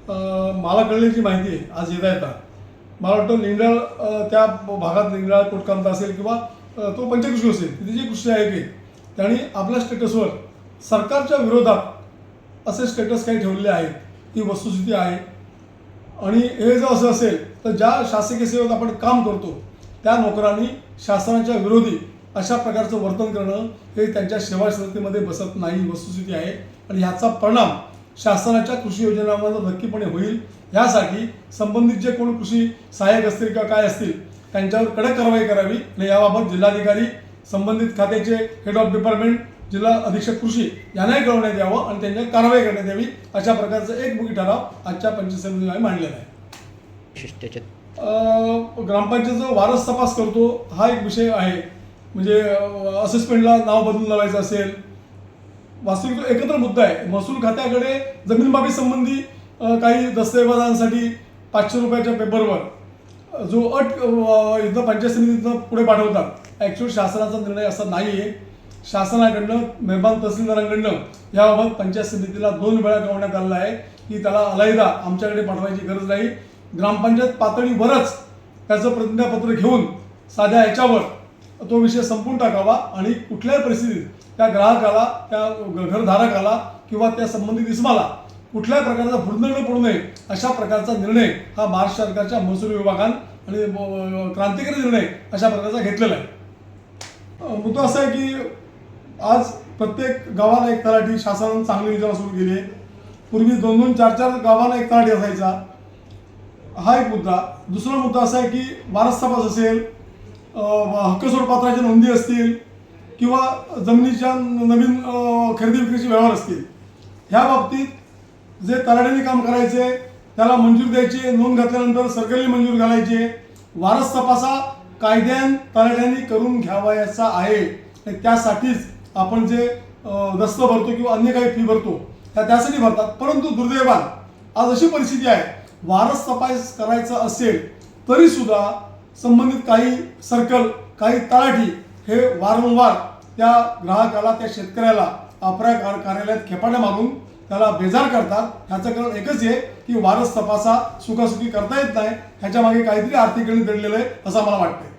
मला कळलेली माहिती आहे आज येता मला वाटतं लिंगडाळ त्या भागात लिंगडाळ कोटकामता असेल किंवा तो पंचकृषी असेल तिथे जे कृषी आहे त्यांनी आपल्या स्टेटसवर सरकारच्या विरोधात असे स्टेटस काही ठेवलेले आहेत, ही वस्तुस्थिती आहे। आणि हे जर असं असेल तर ज्या शासकीय सेवेत आपण काम करतो त्या नोकरांनी शासनाच्या विरोधी अशा प्रकारचं वर्तन करणं हे त्यांच्या सेवाश्रद्धेमध्ये बसत नाही, वस्तुस्थिती आहे। आणि ह्याचा परिणाम शासनाच्या कृषी योजनांवर नक्कीपणे होईल। यासाठी संबंधित जे कोण कृषी सहाय्यक असतील किंवा काय असतील त्यांच्यावर कडक कारवाई करावी आणि याबाबत जिल्हाधिकारी, संबंधित खात्याचे हेड ऑफ डिपार्टमेंट, जिल्हा अधीक्षक कृषी यांनाही कळवण्यात यावं आणि त्यांच्यावर कारवाई करण्यात यावी। अशा प्रकारचं एकमुखी ठराव आजच्या पंचायत समितीने मांडलेला आहे। ग्रामपंचायतचा वारस तपास करतो हा एक विषय आहे। म्हणजे असेसमेंटला नाव बदलून लावायचं असेल, वास्तविक एकत्र मुद्दा आहे। महसूल खात्याकडे जमीन बाबी संबंधी काही दस्तऐवजांसाठी 500 रुपयाच्या पेपरवर जो अट इथं पंचायत समितीतनं पुढे पाठवतात, ॲक्च्युअल शासनाचा निर्णय असा नाही आहे। शासनाकडनं मेहरबान तहसीलदारांकडनं याबाबत पंचायत समितीला 2 वेळा कळवण्यात आलेलं आहे की त्याला अलैदा आमच्याकडे पाठवायची गरज नाही। ग्रामपंचायत पातळीवरच त्याचं प्रतिज्ञापत्र घेऊन साध्या याच्यावर तो विषय संपून टाकावा आणि कुठल्याही परिस्थितीत त्या ग्राहकाला, त्या घरधारकाला किंवा त्या संबंधित इस्माला कुठल्याही प्रकारचा भुर्दंड पडू नये अशा प्रकारचा निर्णय हा महाराष्ट्र सरकारच्या महसूल विभागाने आणि क्रांतिकारी निर्णय अशा प्रकारचा घेतलेला आहे। मुद्दा असा आहे की आज प्रत्येक गावाला एक तलाठी शासनाने चांगली योजना सुरू केली आहे। पूर्वी 2-2, 4-4 गावाला एक तलाठी असायचा, हा एक मुद्दा। दुसरा मुद्दा असा आहे की वारस तपास असेल, हक्कसोड पात्राच्या नोंदी असतील किंवा जमिनीच्या नवीन खरेदी विक्रीचे व्यवहार असतील, ह्या बाबतीत जे तलाठ्यांनी काम करायचे त्याला मंजूर द्यायची, नोंद घातल्यानंतर सरकारने मंजूर घालायचे। वारस तपासा कायद्याने तलाठ्यांनी करून घ्यावायचा आहे। त्यासाठीच आपण जे दस्त भरतो किंवा अन्य काही फी भरतो त्यासाठी भरतात। परंतु दुर्दैवाने आज अशी परिस्थिती आहे, वारस तपास करायचा असेल तरी सुद्धा संबंधित काही सर्कल, काही तलाठी हे वारंवार त्या ग्राहकाला, त्या शेतकऱ्याला आपल्या कार्यालयात खेपाट्या मारून त्याला बेजार करतात। ह्याचं कारण एकच आहे की वारस तपासा सुखासुखी करता येत नाही, ह्याच्या मागे काहीतरी आर्थिक गणित दडलेलं आहे असं मला वाटतं।